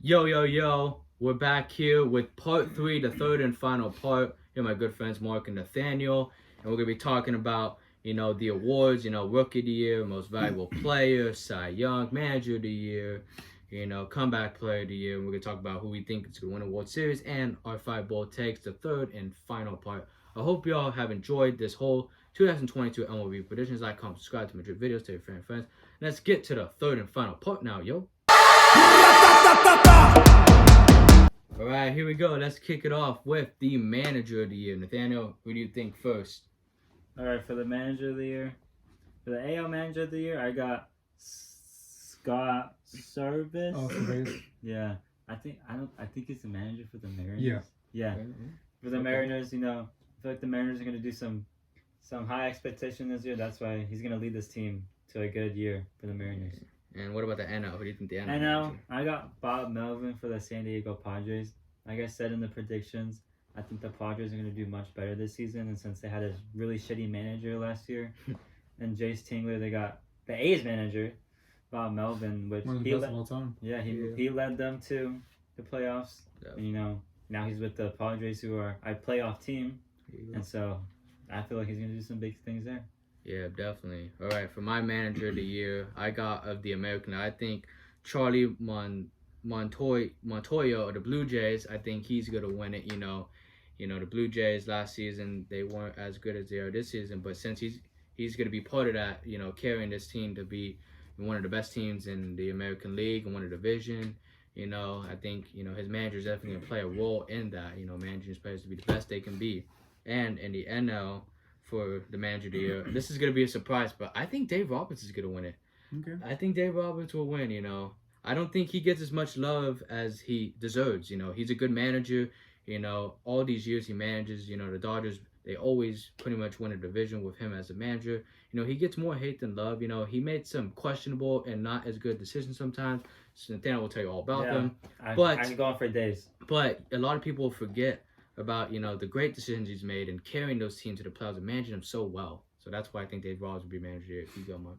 Yo, we're back here with part 3, the third and final part. Here are my good friends Mark and Nathaniel, and we're going to be talking about, the awards, Rookie of the Year, Most Valuable Player, Cy Young, Manager of the Year, Comeback Player of the Year, and we're going to talk about who we think is going to win the World Series, and our 5 bold takes, the third and final part. I hope y'all have enjoyed this whole 2022 MLB Predictions. Like, comment, subscribe to my videos, tell your friends. Let's get to the third and final part now, yo. All right, here we go. Let's kick it off with the Manager of the Year. Nathaniel, who do you think first? All right, for the Manager of the Year, for the AL Manager of the Year, I got Scott Service. Oh, Service. Yeah, I think he's the manager for the Mariners. Yeah. Okay. For the Mariners, I feel like the Mariners are gonna do some high expectation this year. That's why he's gonna lead this team to a good year for the Mariners. And what about the NL? Who do you think the NL? NL, I got Bob Melvin for the San Diego Padres. Like I said in the predictions, I think the Padres are going to do much better this season. And since they had a really shitty manager last year, and Jace Tingler, they got the A's manager, Bob Melvin, which one of the best of all time. Yeah, he led them to the playoffs. Yeah. And, now he's with the Padres, who are a playoff team, and so I feel like he's going to do some big things there. Yeah, definitely. All right, for my Manager of the Year, I got of the American. I think Charlie Montoya of the Blue Jays. I think he's gonna win it. The Blue Jays last season, they weren't as good as they are this season, but since he's gonna be part of that, carrying this team to be one of the best teams in the American League and win a division. I think his manager is definitely gonna play a role in that. Managing his players to be the best they can be, and in the NL. For the Manager of the Year. This is going to be a surprise, but I think Dave Roberts is going to win it. Okay. I think Dave Roberts will win, I don't think he gets as much love as he deserves, He's a good manager, all these years he manages, the Dodgers, they always pretty much win a division with him as a manager. He gets more hate than love, he made some questionable and not as good decisions sometimes. So Nathaniel will tell you all about them. I can go on for days. But a lot of people forget about the great decisions he's made and carrying those teams to the playoffs and managing them so well. So that's why I think Dave Roberts will be manager here. You go, Mark.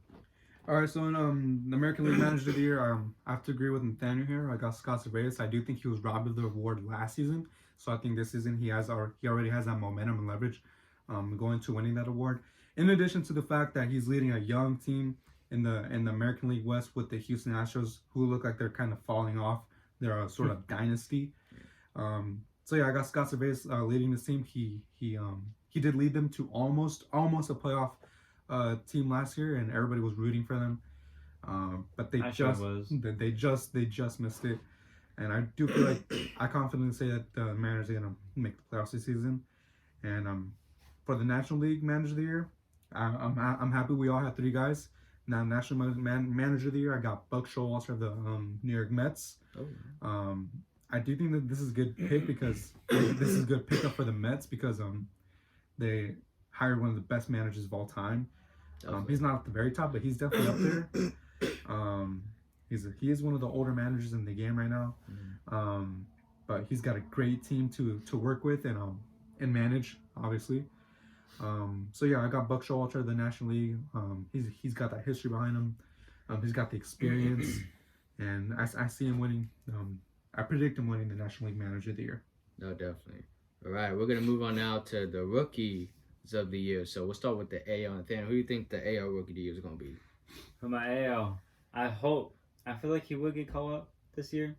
All right, so in the American League Manager of the Year, I have to agree with Nathaniel here. I got Scott Service. I do think he was robbed of the award last season, so I think this season he already has that momentum and leverage going to winning that award. In addition to the fact that he's leading a young team in the American League West with the Houston Astros, who look like they're kind of falling off. They're a sort of dynasty. So yeah, I got Scott Service leading this team. He did lead them to almost a playoff team last year, and everybody was rooting for them. But they just missed it. And I do feel like I confidently say that the Mariners are gonna make the playoffs this season. And for the National League Manager of the Year, I'm happy we all had 3 guys. Now National Manager of the Year, I got Buck Showalter of the New York Mets. Oh. I do think that this is a good pick because this is a good pickup for the Mets because they hired one of the best managers of all time. He's not at the very top, but he's definitely up there. He is one of the older managers in the game right now. But he's got a great team to work with and manage, obviously. So yeah, I got Buck Showalter of the National League. He's got that history behind him. He's got the experience, and I see him winning. I predict him winning the National League Manager of the Year. No, definitely. All right, we're going to move on now to the Rookies of the Year. So we'll start with the AL. Nathaniel, who do you think the AL Rookie of the Year is going to be? For my AL, I feel like he will get called up this year,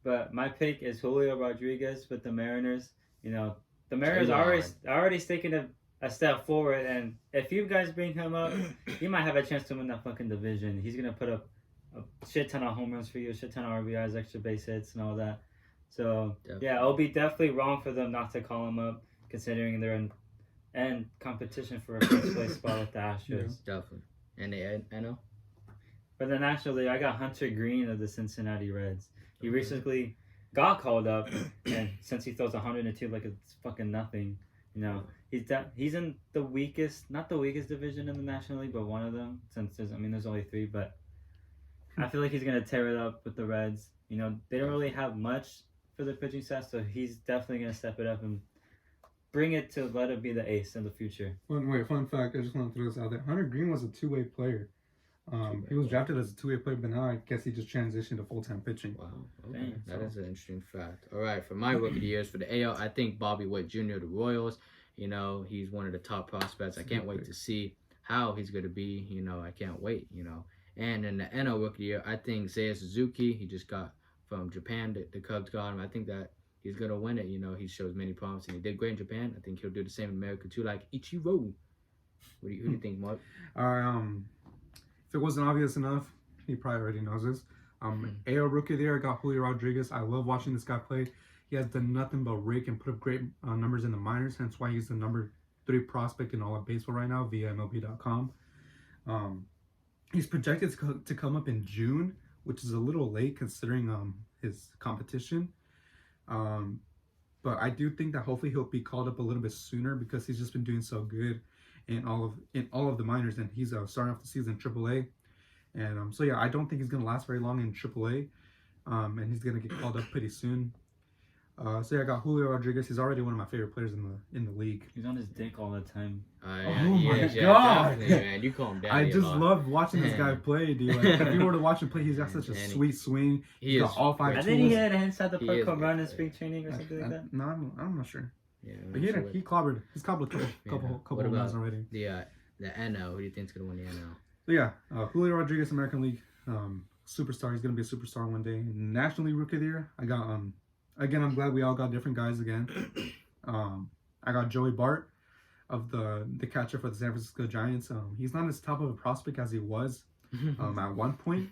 but my pick is Julio Rodriguez with the Mariners. The Mariners are already taking a step forward, and if you guys bring him up, he might have a chance to win that fucking division. He's going to put up a shit ton of home runs for you, a shit ton of RBIs, extra base hits, and all that. So, yeah, it'll be definitely wrong for them not to call him up, considering they're in competition for a first place spot with the Astros. Yeah, definitely. And the NL? For the National League, I got Hunter Green of the Cincinnati Reds. He recently got called up, and since he throws 102 like it's fucking nothing, he's in the weakest, not the weakest division in the National League, but one of them, since there's only 3, but I feel like he's going to tear it up with the Reds. They don't really have much for the pitching staff, so he's definitely going to step it up and bring it to let it be the ace in the future. Fun fact, I just want to throw this out there. Hunter Green was a two-way player. He was drafted as a two-way player, but now I guess he just transitioned to full-time pitching. Wow. Okay. Dang, That is an interesting fact. All right. For my rookie of the years for the AL, I think Bobby Witt Jr. of the Royals. You know, he's one of the top prospects. I can't wait to see how he's going to be. You know, I can't wait, you know. And in the NL rookie of the year, I think Seiya Suzuki, he just got from Japan. The Cubs got him. I think that he's going to win it. You know, he shows many promise, and he did great in Japan. I think he'll do the same in America, too, like Ichiro. Who do you think, Mark? If it wasn't obvious enough, he probably already knows this. AL Rookie of the Year, I got Julio Rodriguez. I love watching this guy play. He has done nothing but rake and put up great numbers in the minors, hence why he's the number 3 prospect in all of baseball right now via MLB.com. He's projected to come up in June, which is a little late considering his competition. But I do think that hopefully he'll be called up a little bit sooner because he's just been doing so good in all of the minors, and he's starting off the season in AAA. And so yeah, I don't think he's gonna last very long in AAA, and he's gonna get called up pretty soon. So yeah, I got Julio Rodriguez. He's already one of my favorite players in the league. He's on his dick all the time. My God, man, you call him daddy. I just love watching this guy play, dude. Like, if you were to watch him play, he's got such a sweet swing. He's got all 5 I tools. think he had a inside the park home run in spring training or something like that. No, I'm not sure. Yeah, But he's clobbered a couple What of about runs already. the NL? Who do you think's gonna win the NL? So yeah, Julio Rodriguez, American League superstar. He's gonna be a superstar one day. National League Rookie of the Year, I got again. I'm glad we all got different guys again. I got Joey Bart of the catcher for the San Francisco Giants. He's not as top of a prospect as he was at one point,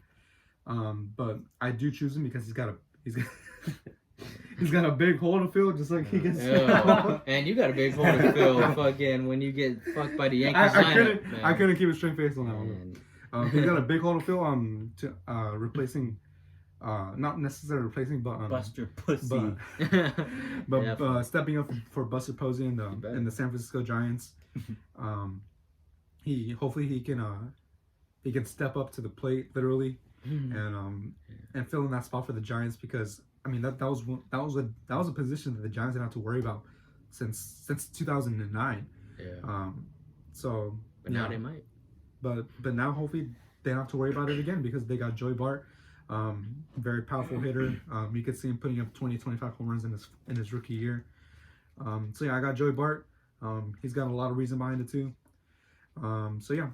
but I do choose him because he's got a big hole to fill, just like he gets. And you got a big hole to fill, fucking when you get fucked by the Yankees. I couldn't keep a straight face on that one. He's got a big hole to fill. Replacing, not necessarily replacing, but Buster Pussy. But stepping up for Buster Posey in the San Francisco Giants. Hopefully he can step up to the plate literally, and fill in that spot for the Giants, because I mean that was a position that the Giants didn't have to worry about since 2009. Yeah. But now they might. But now hopefully they don't have to worry about it again because they got Joey Bart, very powerful hitter. You could see him putting up 20-25 home runs in his rookie year. So yeah, I got Joey Bart. He's got a lot of reason behind it too. So yeah.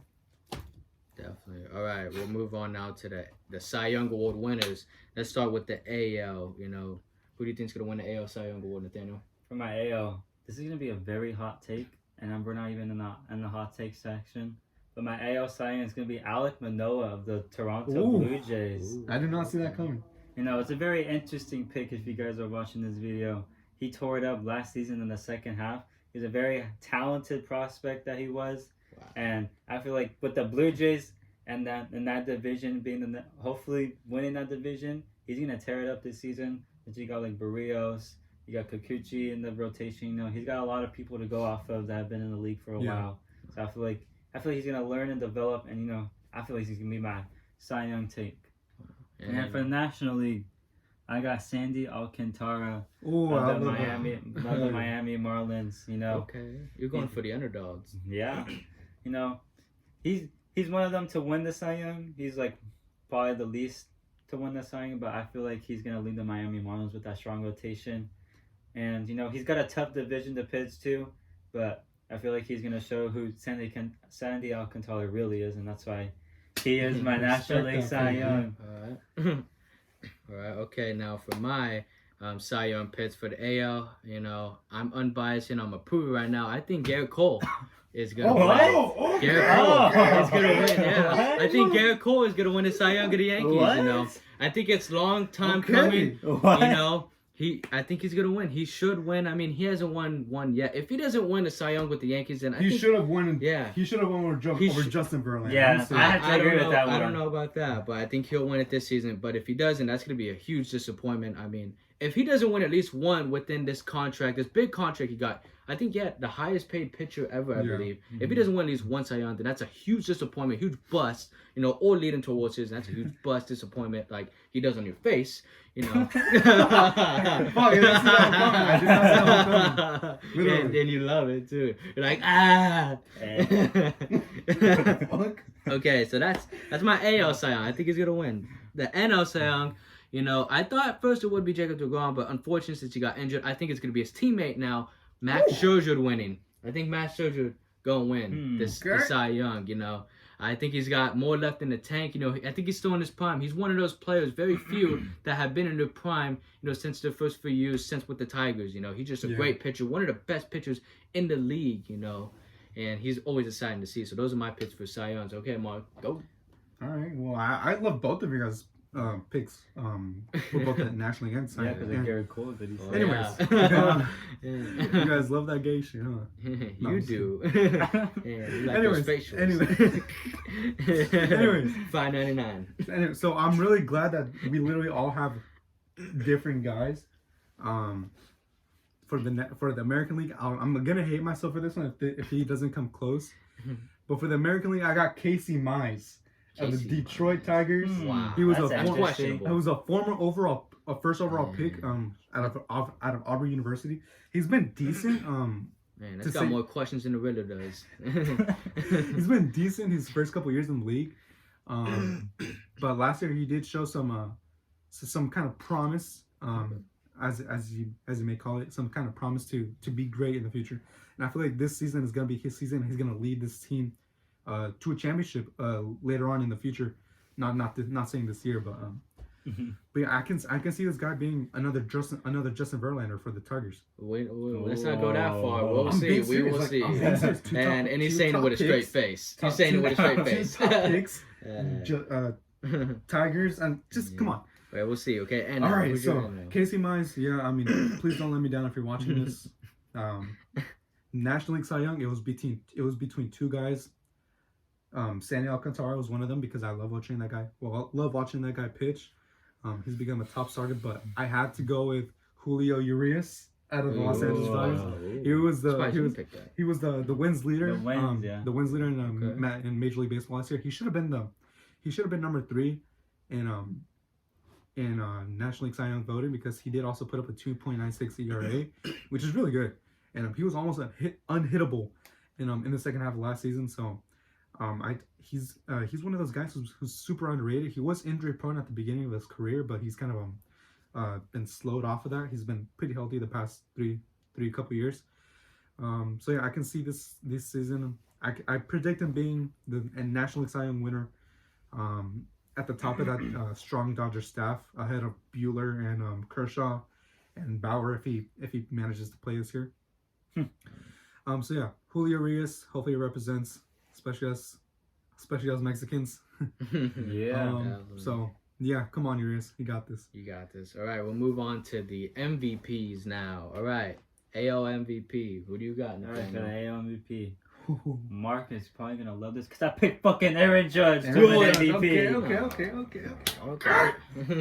Definitely. All right, we'll move on now to the Cy Young Award winners. Let's start with the AL. You know, who do you think's gonna win the AL Cy Young Award, Nathaniel? For my AL, this is gonna be a very hot take, and we're not even in the hot take section. But my AL Cy Young is gonna be Alek Manoah of the Toronto Blue Jays. I did not see that coming. You know, it's a very interesting pick if you guys are watching this video. He tore it up last season in the second half. He's a very talented prospect that he was. Wow. And I feel like with the Blue Jays and that division being hopefully winning that division, he's gonna tear it up this season. But you got like Barrios, you got Kikuchi in the rotation. You know, he's got a lot of people to go off of that have been in the league for a while. So I feel like he's gonna learn and develop, and you know, I feel like he's gonna be my Cy Young take. And for the National League, I got Sandy Alcantara of the Miami Marlins. You know, okay, you're going for the underdogs. Yeah, you know, he's one of them to win the Cy Young. He's like probably the least to win the Cy Young, but I feel like he's gonna lead the Miami Marlins with that strong rotation. And you know, he's got a tough division to pitch to, but I feel like he's gonna show who Sandy Alcantara really is, and that's why he is my National League Cy Young. All right. All right, okay, now for my Cy Young picks for the AL, you know, I'm unbiased and I'm a prove it right now. I think Garrett Cole is going to win. Garrett Cole is going to win, yeah. I think Garrett Cole is going to win the Cy Young of the Yankees, you know. I think it's long time coming, you know. I think he's gonna win. He should win. I mean, he hasn't won one yet. If he doesn't win the Cy Young with the Yankees, then he should have won. Yeah, he should have won over Justin Verlander. Yeah, I have to agree with that one. I don't know about that, but I think he'll win it this season. But if he doesn't, that's gonna be a huge disappointment. I mean, if he doesn't win at least one within this contract, this big contract he got, I think the highest paid pitcher ever, I believe. Mm-hmm. If he doesn't win at least one Cy Young, then that's a huge disappointment, huge bust, you know, or leading to awards season. That's a huge bust, disappointment, like he does on your face, you know. And then you love it too. You're like, ah. Okay, so that's my AL Cy Young. I think he's gonna win. The NL Cy Young, you know, I thought at first it would be Jacob deGrom, but unfortunately since he got injured, I think it's gonna be his teammate now, Max Scherzer winning. I think Max Scherzer gonna win this Cy Young. You know, I think he's got more left in the tank. You know, I think he's still in his prime. He's one of those players, very few that have been in their prime. You know, since the first few years, since with the Tigers. You know, he's just a great pitcher, one of the best pitchers in the league. You know. And he's always exciting to see. So those are my picks for Cy Youngs. Okay, Mark, go. All right. Well, I love both of you guys' picks for both the National League and Cy Young. Yeah, because Garrett Cole that he said. Anyways, you guys love that gay shit, huh? No, You do. You like anyways, those facials. anyways, $5.99. anyway, so I'm really glad that we literally all have different guys. For the American League, I'm gonna hate myself for this one if he doesn't come close. But for the American League, I got Casey Meis of the Detroit Tigers. Wow, he was questionable. He was a former first overall pick out of Auburn University. He's been decent. Man, that's got more questions than the Riddler does. He's been decent his first couple years in the league, but last year he did show some kind of promise. As you may call it, some kind of promise to be great in the future. And I feel like this season is gonna be his season. He's gonna lead this team to a championship later on in the future. Not saying this year, but yeah, I can see this guy being another Justin Verlander for the Tigers. Wait, let's not go that far. We'll see. We will see. And he's saying it with a straight face. He's saying it with a straight face. Tigers and just come on. Right, we'll see. Okay, and all right. So Casey Meis, yeah. I mean, please don't let me down if you're watching this. National League Cy Young. It was between two guys. Sandy Alcantara was one of them because I love watching that guy. Well, I love watching that guy pitch. He's become a top starter, but I had to go with Julio Urias out of the Los Angeles Dodgers. He was the wins leader. The wins leader in Major League Baseball last year. He should have been number 3 in National League Cy Young voting because he did also put up a 2.96 ERA, which is really good. And he was almost unhittable in the second half of last season. So he's one of those guys who's super underrated. He was injury prone at the beginning of his career, but he's kind of been slowed off of that. He's been pretty healthy the past three couple years. So yeah, I can see this season. I predict him being the National League Cy Young winner. At the top of that strong Dodger staff, ahead of Buehler and Kershaw and Bauer if he manages to play this year. So yeah, Julio Urias hopefully represents, especially us Mexicans. Yeah. So yeah, come on Urias, you got this. You got this. All right, we'll move on to the MVPs now. All right, AL MVP. Who do you got? All right, for the AL MVP. Mark is probably gonna love this because I picked fucking Aaron Judge to win MVP. Okay.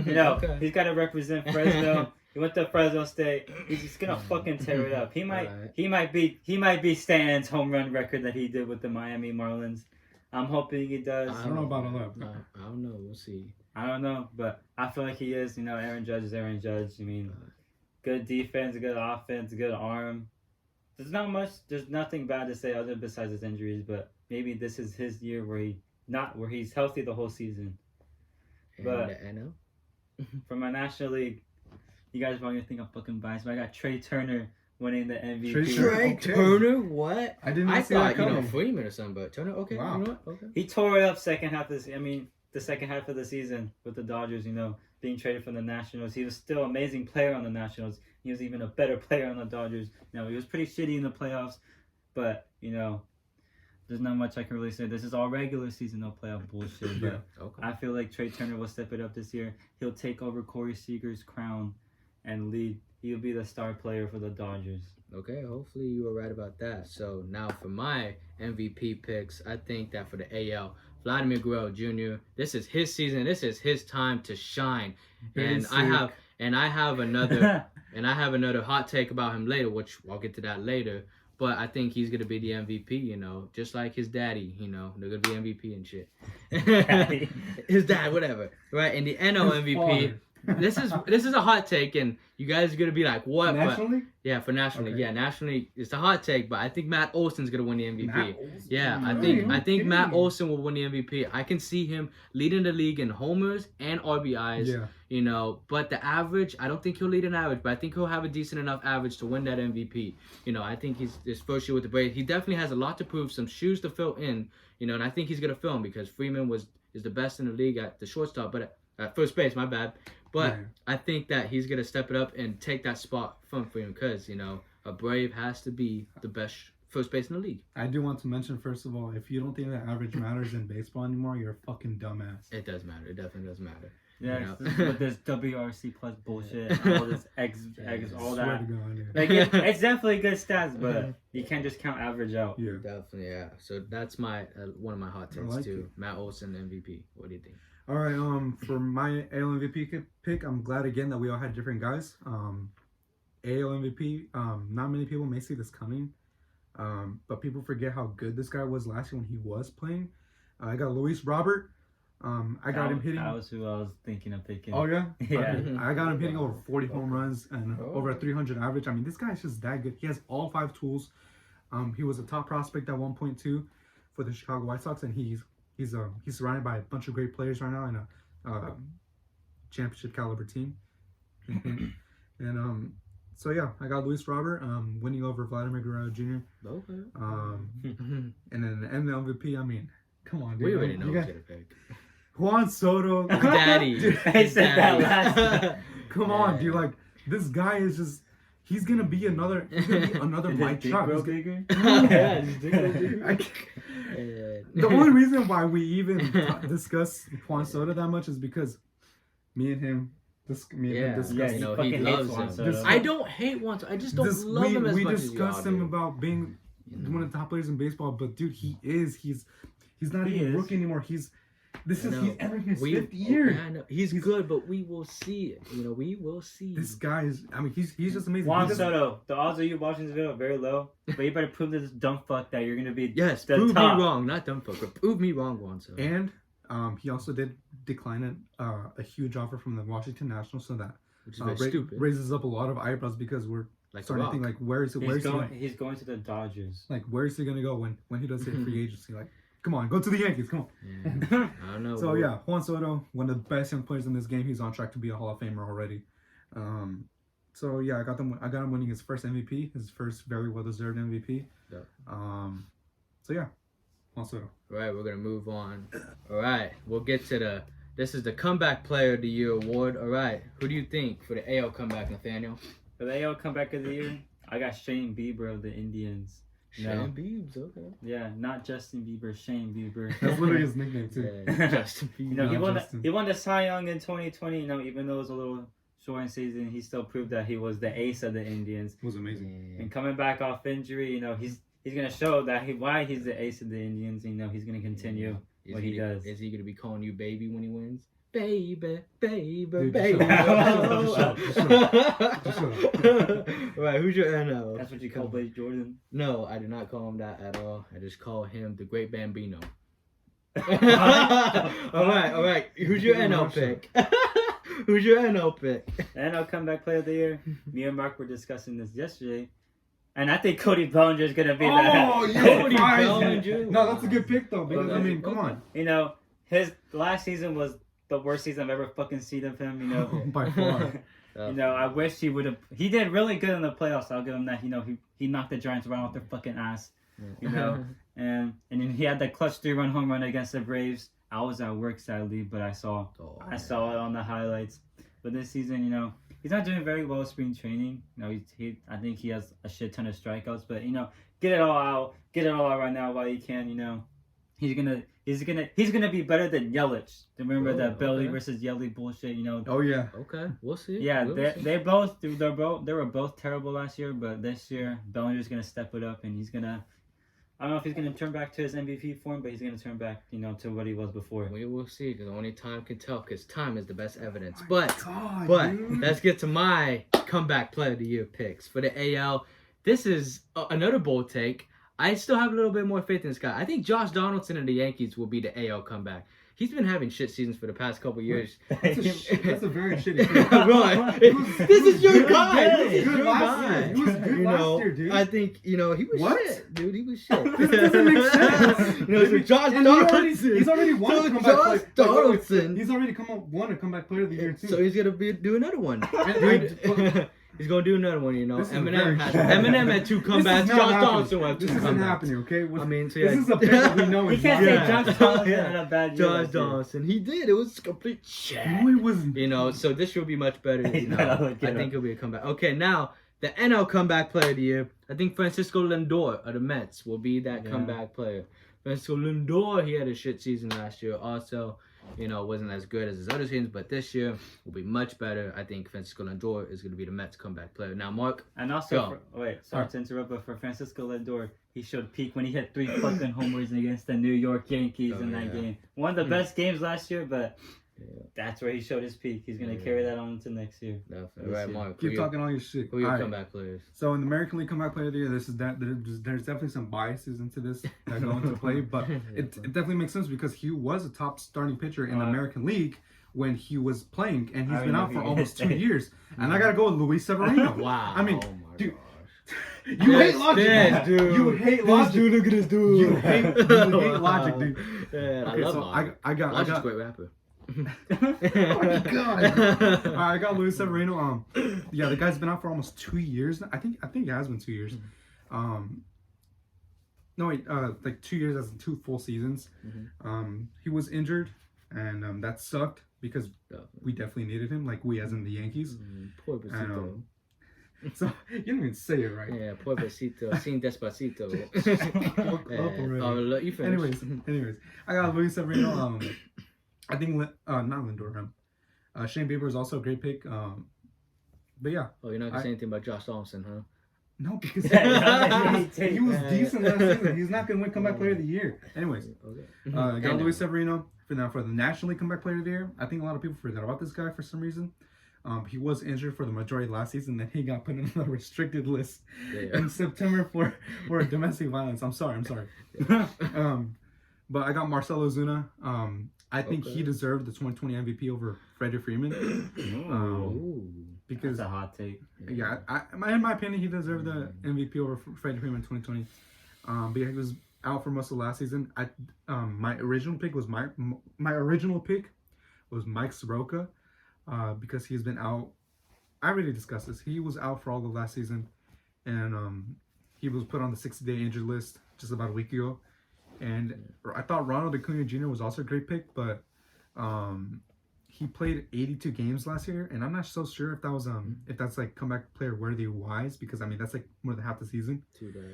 You know, he's gotta represent Fresno. He went to Fresno State. He's just gonna fucking tear it up. He might beat Stanton's home run record that he did with the Miami Marlins. I'm hoping he does. I don't know about all that. I don't know. We'll see. I don't know, but I feel like he is. You know, Aaron Judge is Aaron Judge. I mean, good defense, good offense, good arm. There's nothing bad to say other besides his injuries, but maybe this is his year where he's healthy the whole season. But I know. for my National League, you guys probably think I'm fucking biased, but I got Trey Turner winning the MVP. Trey Turner? What? I thought Freeman or something, but Turner. Okay. Wow. You know what? Okay. He tore it up the second half of the season with the Dodgers. You know, being traded from the Nationals. He was still an amazing player on the Nationals. He was even a better player on the Dodgers. You know, he was pretty shitty in the playoffs, but you know, there's not much I can really say. This is all regular season, no playoff bullshit. But I feel like Trey Turner will step it up this year. He'll take over Corey Seager's crown and lead. He'll be the star player for the Dodgers. Okay, hopefully you were right about that. So now for my MVP picks, I think that for the AL, Vladimir Guerrero Jr. This is his season. This is his time to shine. I have another hot take about him later, which I'll get to that later. But I think he's gonna be the MVP, you know, just like his daddy, you know, they're gonna be MVP and shit. His dad, whatever. Right? And the NL MVP, this is a hot take, and you guys are gonna be like, what? Nationally? But, yeah, for nationally, Okay. yeah, nationally, it's a hot take, but I think Matt Olson's gonna win the MVP. Matt Olson? Yeah, I Really? think Matt Okay. Olson will win the MVP. I can see him leading the league in homers and RBIs. Yeah. You know, but the average, I don't think he'll lead an average, but I think he'll have a decent enough average to win that MVP. You know, I think he's his first year with the Braves. He definitely has a lot to prove, some shoes to fill in. You know, and I think he's gonna fill them because Freeman is the best in the league at the shortstop, but at first base, my bad. But Yeah. I think that he's gonna step it up and take that spot from Freeman because you know a Brave has to be the best first base in the league. I do want to mention, first of all, if you don't think that average matters in baseball anymore, you're a fucking dumbass. It does matter. It definitely does matter. Yeah, You know? with this WRC plus bullshit, all this X, all Swear that. to God, yeah. Like it's definitely good stats, but you can't just count average out. Yeah. Definitely, yeah. So that's my one of my hot takes like too. Matt Olson MVP. What do you think? All right. For my AL MVP pick, I'm glad again that we all had different guys. AL MVP. Not many people may see this coming, but people forget how good this guy was last year when he was playing. I got Luis Robert. I got him hitting. That was who I was thinking of picking. Oh yeah, Yeah. Okay. I got him hitting over 40 home runs and Oh. over a 300 average. I mean, this guy's just that good. He has all 5 tools. He was a top prospect at 1.2 for the Chicago White Sox, and he's surrounded by a bunch of great players right now in a championship caliber team. And so yeah, I got Luis Robert winning over Vladimir Guerrero Jr. Okay. And then the MVP. I mean, come on, dude. We already know You who's got gonna pick. Juan Soto. Daddy. Dude, I said that last. come on, dude. Like this guy is just. He's gonna be another Is his Mike dick Trout. real He's gonna- bigger? Yeah, his dick real bigger. I can't- The only reason why we even discuss Juan Soto that much is because me and him discuss. Yeah, you know, he fucking loves hates Juan him. Soto. I don't hate Juan Soto. I just don't love him as we much as y'all discussed him do. about being You know? one of the top players in baseball, but dude, he's not He even is. rookie anymore. He's entering his We- 5th year. Yeah, I know. He's good, but we will see it. You know, we will see. This guy is. I mean, he's just amazing. Juan He doesn't- Soto, the odds of you watching this video are very low, but you better prove to this dumb fuck that you're gonna be Yes, the prove top. me wrong. Not dumb fuck, but prove me wrong, Juan Soto. And he also did decline a huge offer from the Washington Nationals, so that Which is very stupid. raises up a lot of eyebrows because we're Like starting to think like where is he He's going to the Dodgers. like where is he gonna go when he does hit free agency? Like, come on, go to the Yankees, come on. Yeah, I don't know. So yeah, Juan Soto, one of the best young players in this game. He's on track to be a Hall of Famer already. So yeah, I got him winning his first MVP, his first very well deserved MVP. Yeah. So yeah, Juan Soto. All right, we're gonna move on. All right, we'll get to this is the Comeback Player of the Year award. All right, who do you think for the AL comeback, Nathaniel? For the AL comeback of the year, I got Shane Bieber of the Indians. No. Shane Biebs, okay. Yeah, not Justin Bieber, Shane Bieber. That's literally his nickname too. Yeah, Justin Bieber. You know, he Not won Justin. he won the Cy Young in 2020. You know, even though it was a little short in season, he still proved that he was the ace of the Indians. It was amazing. Yeah. And coming back off injury, you know, he's gonna show that why he's the ace of the Indians. You know, he's gonna continue what he does. Is he gonna be calling you baby when he wins? Baby, baby, Dude, baby. just shut up. Right, who's your NL? That's what you call Blake Jordan. No, I do not call him that at all. I just call him the Great Bambino. all right. Who's your NL pick? Who's your NL pick? And I'll comeback player of the year. Me and Mark were discussing this yesterday. And I think Cody Bellinger is going to be that. Oh, yeah, Cody Bellinger. No, that's a good pick though. Because I mean, come on. You know, his last season was the worst season I've ever fucking seen of him, you know. By far. You know, I wish he would have. He did really good in the playoffs. I'll give him that. You know, he knocked the Giants right off their fucking ass. You know, and then he had that clutch 3-run home run against the Braves. I was at work sadly, but I saw it on the highlights. But this season, you know, he's not doing very well spring training. You know, I think he has a shit ton of strikeouts. But you know, get it all out right now while you can. You know, he's gonna be better than Yelich. Remember that Belly versus Yelich bullshit. You know. Oh yeah. Okay, we'll see. Yeah, We'll see. they were both terrible last year, but this year Bellinger's gonna step it up and he's gonna. I don't know if he's gonna turn back to his MVP form, but he's gonna turn back, you know, to what he was before. We will see, because only time can tell, because time is the best evidence. Oh But dude. let's get to my Comeback Player of the Year picks. For the AL, this is another bold take. I still have a little bit more faith in this guy. I think Josh Donaldson and the Yankees will be the AL comeback. He's been having shit seasons for the past couple years. That's a very shitty thing. This is your guy. This is Good your last guy. year. He was good last year, dude. I think, he was shit. Dude, he was shit. This doesn't make sense. So Josh And Donaldson. he's already won So a comeback Josh player. Donaldson. He's already won a comeback player of the year, too. So he's going to do another one. He's going to do another one, Eminem had 2 comebacks. Josh Donaldson will have 2 comebacks. This isn't happening, okay? So yeah. This is a pick that we know He is can't not. say Josh Donaldson had a bad year. Josh Donaldson. He did. It was complete shit. No, it wasn't. So this will be much better. He's not I looking think up. it'll be a comeback. Okay, now the NL comeback player of the year. I think Francisco Lindor of the Mets will be that comeback player. Francisco Lindor, he had a shit season last year. Also, wasn't as good as his other seasons, but this year will be much better. I think Francisco Lindor is going to be the Mets comeback player. Now, Mark. And also, sorry to interrupt, but for Francisco Lindor, he showed peak when he hit 3 fucking homers against the New York Yankees in that game. One of the best games last year, but that's where he showed his peak. He's going to carry that on to next year. Definitely. All right, Mark. Keep talking all your shit. Who are your comeback players? So in the American League comeback player of the year, there's definitely some biases into this that go into play, but it definitely makes sense because he was a top starting pitcher in the American League when he was playing, and he's been out for almost 2 years. And I gotta go with Luis Severino. Wow. I mean, oh my dude, gosh. you hate logic, This dude. You hate logic. Dude, look at this dude. You hate logic, dude. Yeah, Okay, I love so Logic. I got Logic's a great rapper. Oh my god! I got Luis Severino. Yeah, the guy's been out for almost 2 years. I think it has been 2 years. No wait, like 2 years as in 2 full seasons. He was injured, and that sucked because we definitely needed him, like we as in the Yankees. Poor Besito. So you didn't even say it right. Yeah, poor Besito. Sin Despacito. You finish. Anyways, I got Luis Severino. I think not Lindor. Shane Bieber is also a great pick. But yeah. Oh, you're not gonna say anything about Josh Donaldson, huh? No, because he was decent last season. He's not gonna win comeback player of the year. Anyways, I got Luis Severino for the National League comeback player of the year. I think a lot of people forgot about this guy for some reason. He was injured for the majority of last season. Then he got put on the restricted list in September for domestic violence. I'm sorry. But I got Marcell Ozuna. I think he deserved the 2020 MVP over Freddie Freeman. Because that's a hot take. Yeah, in my opinion, he deserved the MVP over Freddie Freeman in 2020. But yeah, he was out for most of last season. My original pick was Mike Soroka, because he's been out. I already discussed this. He was out for all of last season, and he was put on the 60-day injured list just about a week ago. And I thought Ronald Acuna Jr. was also a great pick, but he played 82 games last year, and I'm not so sure if that was if that's like comeback player worthy wise, because I mean that's like more than half the season. Too bad,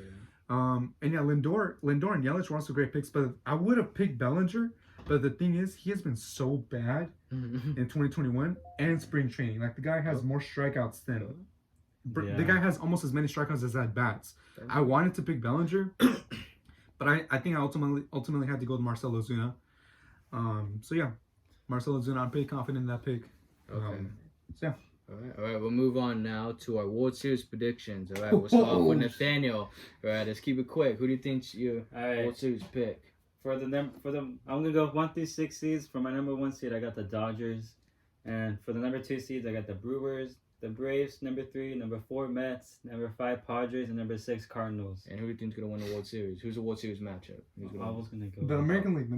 And yeah, Lindor and Yelich were also great picks, but I would have picked Bellinger. But the thing is, he has been so bad in 2021 and spring training. Like the guy has more strikeouts than the guy has almost as many strikeouts as at bats. I wanted to pick Bellinger. But I think I ultimately had to go with Marcell Ozuna. So yeah, Marcell Ozuna, I'm pretty confident in that pick. Okay. So yeah. All right. We'll move on now to our World Series predictions. All right, we'll start off with Nathaniel. All right, let's keep it quick. Who do you think's your World Series pick? I'm gonna go 1 through 6 seeds. For my number 1 seed, I got the Dodgers, and for the number 2 seeds, I got the Brewers, the Braves, number 3, number 4 Mets, number 5 Padres, and number 6 Cardinals. And who do you think's gonna win the World Series? Who's the World Series matchup? I was gonna go the American League.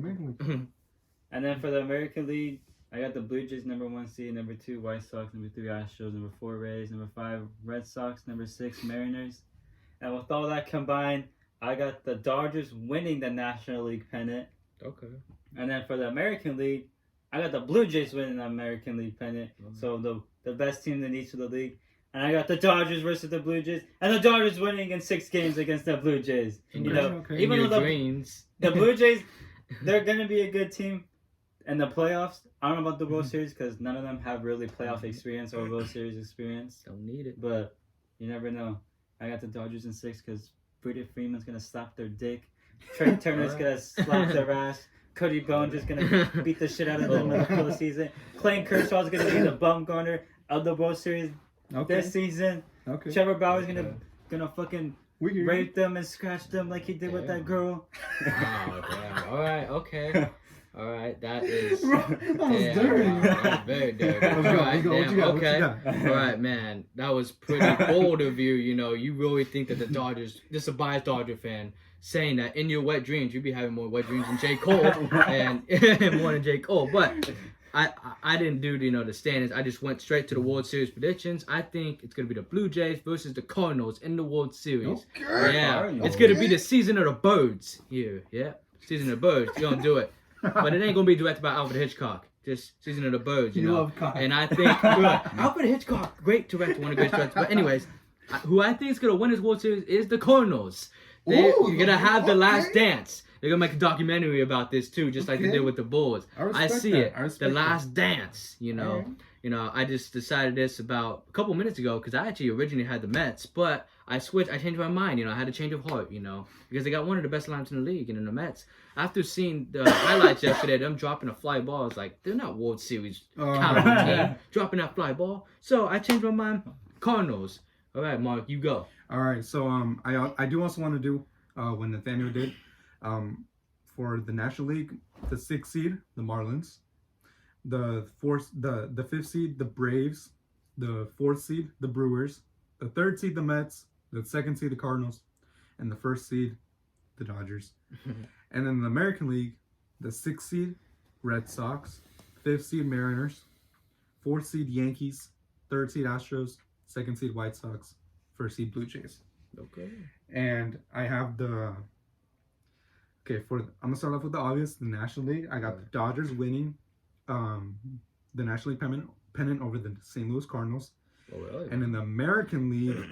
And then for the American League, I got the Blue Jays, number 1 seed, number 2 White Sox, number 3 Astros, number 4 Rays, number 5 Red Sox, number 6 Mariners. And with all that combined, I got the Dodgers winning the National League pennant. Okay. And then for the American League, I got the Blue Jays winning the American League pennant. So the best team in each of the league. And I got the Dodgers versus the Blue Jays. And the Dodgers winning in 6 games against the Blue Jays. Even though the Blue Jays, they're going to be a good team in the playoffs. I don't know about the World Series because none of them have really playoff experience or World Series experience. Don't need it. But you never know. I got the Dodgers in 6 because Freddie Freeman's going to slap their dick. Trey Turner's going to slap their ass. Cody Bones is going to beat the shit out of them in the postseason. Clayton Kershaw's going to be the bum corner of the World Series this season. Trevor Bauer's going to fucking raped them and scratched them like he did with that girl. Wow, damn. All right, okay. All right, that is That was dirty. Wow, that was very dirty. All right, What you damn, got? okay. What you got? All right, man, that was pretty bold of you. You know, you really think that the Dodgers, just a biased Dodger fan, saying that in your wet dreams you'd be having more wet dreams than J. Cole and more than J. Cole. But I didn't do the standings. I just went straight to the World Series predictions. I think it's gonna be the Blue Jays versus the Cardinals in the World Series. Okay. Yeah, Cardinals. it's gonna be the season of the birds here. Yeah, season of the birds. You're gonna do it. But it ain't gonna be directed by Alfred Hitchcock. Just Season of the Birds, you know. love cock. And I think Alfred Hitchcock, great director, one of the great directors. But anyways, who I think is gonna win this World Series is the Cardinals. You're gonna have the last dance. They're gonna make a documentary about this too, just like they did with the Bulls. I see that. it. I respect The that. last dance, you know. Alright. You know, I just decided this about a couple minutes ago because I actually originally had the Mets, but I switched. I changed my mind. You know, I had a change of heart. You know, because they got one of the best lines in the league, and in the Mets. After seeing the highlights yesterday, them dropping a fly ball, I was like, they're not World Series caliber team dropping that fly ball. So I changed my mind. Cardinals. All right, Mark, you go. All right, so I do also want to do what Nathaniel did for the National League, the 6th seed, the Marlins, the fifth seed, the Braves, the 4th seed, the Brewers, the 3rd seed, the Mets, the 2nd seed, the Cardinals, and the 1st seed, the Dodgers. And then the American League, the 6th seed, Red Sox, 5th seed, Mariners, 4th seed, Yankees, 3rd seed, Astros, 2nd seed, White Sox, 1st seed, Blue Jays. Okay. And I have I'm gonna start off with the obvious, the National League. I got the Dodgers winning the National League pennant over the St. Louis Cardinals. Oh, really? And in the American League,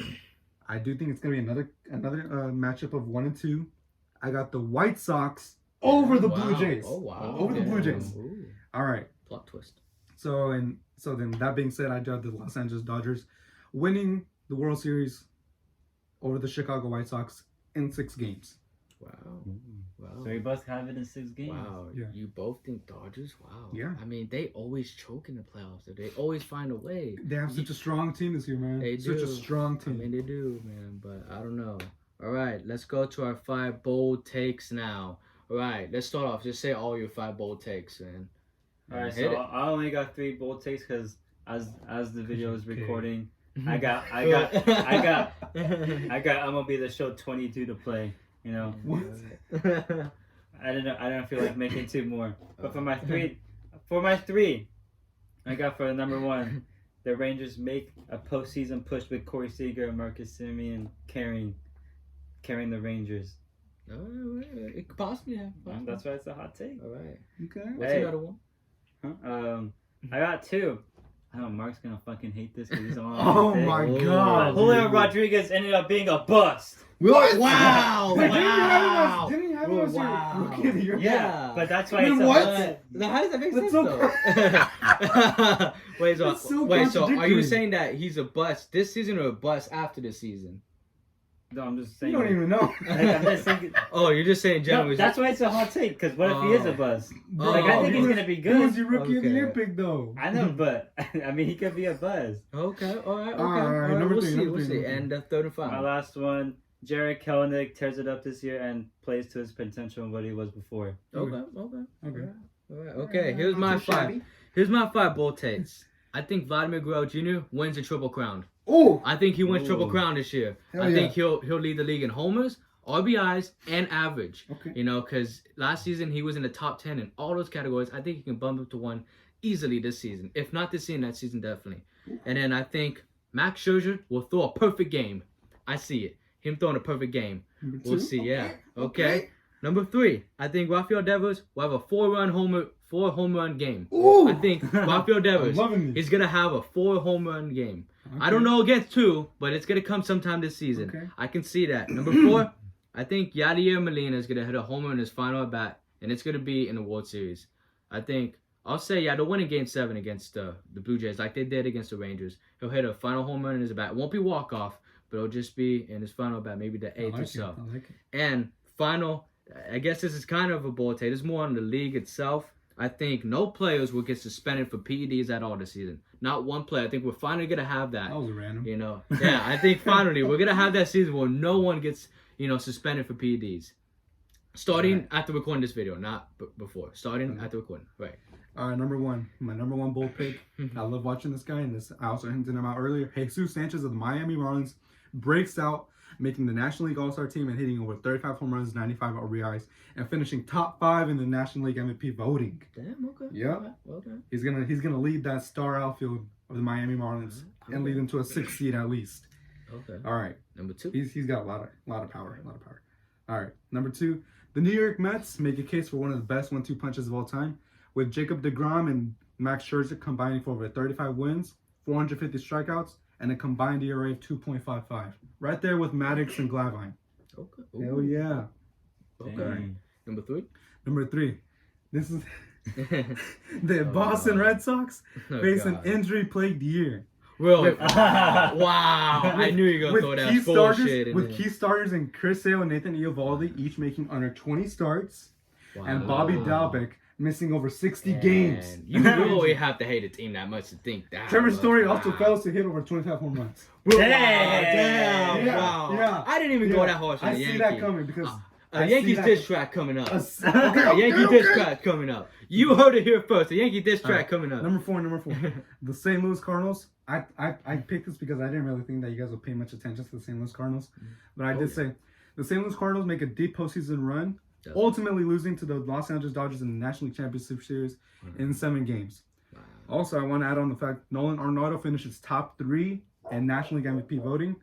I do think it's gonna be another matchup of 1 and 2. I got the White Sox over the Blue Jays. Oh wow. Over the Blue Jays. Ooh. All right. Plot twist. So then that being said, I got the Los Angeles Dodgers winning the World Series over the Chicago White Sox in 6 games. Wow. Wow. So we both have it in 6 games. Wow, Yeah. you both think Dodgers? Wow. Yeah. I mean, they always choke in the playoffs. They always find a way. They have such a strong team this year, man. They Such do. a strong I team. mean, they do, man, but I don't know. All right, let's go to our 5 bold takes now. All right, let's start off. Just say all your 5 bold takes, man. Alright, Hit so it. I only got 3 bold takes because as the video is Okay. recording, I got MLB The Show 22 to play. You know, What? I didn't feel like making 2 more. But for my three, I got for the number 1, the Rangers make a postseason push with Corey Seager and Marcus Semien carrying the Rangers. All right, it could possibly happen. That's why it's a hot take. All right. Okay. What's Hey. another one? Huh? I got 2. I know Mark's gonna fucking hate this because he's on. Oh my Oh. God. Julio dude. Rodriguez ended up being a bust. What? Wow! Wait, Wow! Didn't he have him as your Wow. Rookie of the Year? Yeah, but that's why Then it's a what? bust. Now, how does that make That's sense, so though? Wait, That's so so are you contradictory. saying that he's a bust this season or a bust after this season? No, I'm just You saying. don't even know. I'm just thinking. Oh, you're just saying No, generally. that's why it's a hot take. Because what if he is a bust? Like I think Oh. he's gonna be He was good. your Rookie of the Okay. Year pick, though. I know, but I mean he could be a buzz. Okay, all right, okay. All right, We'll number three, see, number we'll three, see. number And the third and My final. last one, Jared Kelenic tears it up this year and plays to his potential and what he was before. Okay. Okay. All right. Okay, here's my 5. Here's my 5 bold takes. I think Vladimir Guerrero Jr. wins the Triple Crown. Oh, I think he wins Triple Ooh. Crown this year. Hell I think yeah. he'll lead the league in homers, RBIs, and average. okay. You know, because last season he was in the top 10 in all those categories. I think he can bump up to 1 easily this season. If not this season, that season definitely. And then I think Max Scherzer will throw a perfect game. I see it. Him throwing a perfect game. Number We'll 2? see, yeah. Okay. Number 3, I think Rafael Devers will have a 4 home run game. Ooh. I think Rafael I'm Devers loving this. is gonna have a 4 home run game. I Okay. don't know against 2, but it's gonna come sometime this season. Okay. I can see that. Number 4, I think Yadier Molina is gonna hit a homer in his final at bat, and it's gonna be in the World Series. I think I'll say they'll win in Game 7 against the Blue Jays, like they did against the Rangers. He'll hit a final home run in his at bat. It won't be walk off, but it'll just be in his final at bat, maybe the 8th or so. I like it. And final, I guess this is kind of a bold take. It's more on the league itself. I think no players will get suspended for PEDs at all this season. Not one player. I think we're finally gonna have that. That was random. Yeah, I think finally we're gonna have that season where no one gets suspended for PEDs. Starting after recording this video, not before. Starting after recording, right? All right, my number one bold pick. I love watching this guy, and I also hinted him out earlier. Jesus Sanchez of the Miami Marlins breaks out, making the National League All-Star team and hitting over 35 home runs, 95 RBIs, and finishing top 5 in the National League MVP voting. Damn, okay. Yeah. Okay. He's gonna lead that star outfield of the Miami Marlins and lead them to a 6th seed at least. Okay. All right. Number 2. He's got a lot of power. All right. Number 2, the New York Mets make a case for one of the best 1-2 punches of all time, with Jacob deGrom and Max Scherzer combining for over 35 wins, 450 strikeouts, and a combined ERA of 2.55. Right there with Maddox and Glavine. Okay. Hell yeah. Okay. Dang. Number 3. Number 3. This is the Boston Red Sox face an injury-plagued year. Really? Wow. I knew you were going to throw that bullshit in with there. key starters in Chris Sale and Nathan Eovaldi each making under 20 starts, and Bobby Dalbec missing over 60 games. You really have to hate a team that much to think that. Trevor Story also fails to hit over 25 home runs. Damn. Yeah, Wow. yeah. I didn't even go that harsh on I the see Yankees. that coming because A Yankees diss track coming up. Okay, Yankee diss track coming up. You heard it here first. A Yankee diss track coming up. Number 4. The St. Louis Cardinals. I picked this because I didn't really think that you guys would pay much attention to the St. Louis Cardinals. But I did say the St. Louis Cardinals make a deep postseason run, ultimately losing to the Los Angeles Dodgers in the National League Championship Series in 7 games. Wow. Also, I want to add on the fact Nolan Arenado finishes top 3 in National League MVP voting,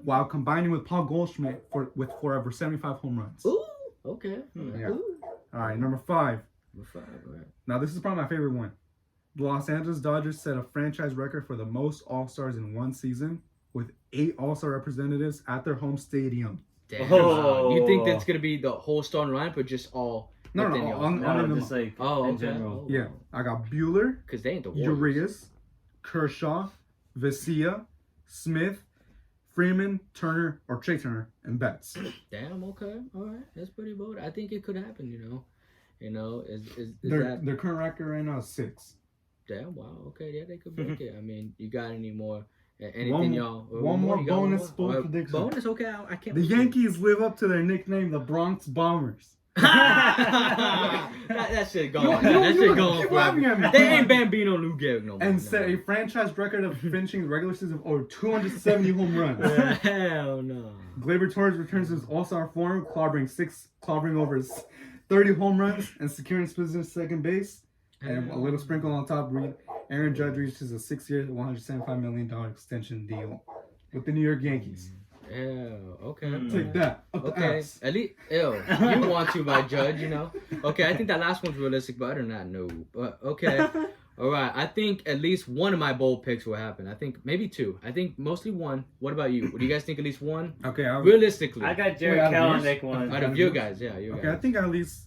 while combining with Paul Goldschmidt with over 75 home runs. Ooh. Okay. Yeah. Ooh. All right, number 5. Number 5. All right. Now, this is probably my favorite one. The Los Angeles Dodgers set a franchise record for the most All-Stars in one season, with 8 All-Star representatives at their home stadium. Damn. Oh. You think that's gonna be the whole starting lineup, or just all? No, Just like in general. Yeah, I got Bueller, Because they ain't the Warriors. Urias, Kershaw, Vesia, Smith, Freeman, Turner, or Trey Turner, and Betts. Damn. Okay. All right. That's pretty bold. I think it could happen. Is Their that? their current record right now is 6. Damn. Wow. Okay. Yeah, they could make it. I mean, you got any more? Anything, One- y'all? one more You got bonus one more? bold prediction. Bonus. Okay. I can't. The Yankees live up to their nickname, the Bronx Bombers. that shit gone. That shit gone. Keep laughing at me. They ain't Bambino Lou Gehrig no more. And set a franchise record of finishing the regular season of over 270 home runs. Hell no. Gleyber Torres returns to his all-star form, clobbering over his 30 home runs and securing his position at second base. And a little sprinkle on top, Aaron Judge reaches a 6-year, $175 million extension deal with the New York Yankees. Yeah, okay. Take that. Up the Okay, ass. at least, you want to by Judge, Okay, I think that last one's realistic, but other than that, no. But, okay. All right, I think at least one of my bold picks will happen. I think maybe 2. I think mostly 1. What about you? Do you guys think at least 1? Okay. Realistically. I got Jared out of yours? Kelenic one. Out of you guys, yeah. You Okay, guys. I think at least...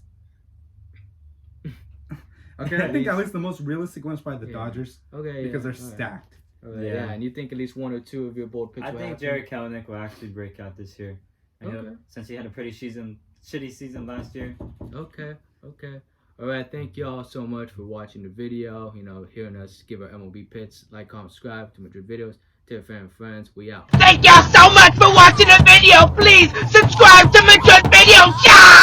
Okay, I think at least the most realistic one's probably the Dodgers. Okay, because they're all right. stacked. Yeah, and you think at least 1 or 2 of your bold picks I will think happen? Jared Kelenic will actually break out this year. Okay. Since he had a pretty shitty season last year. Okay. All right, thank y'all so much for watching the video. Hearing us give our MLB picks. Like, comment, subscribe to Madrid videos. Tell your family and friends. We out. Thank y'all so much for watching the video. Please subscribe to Madrid Videos. Yeah!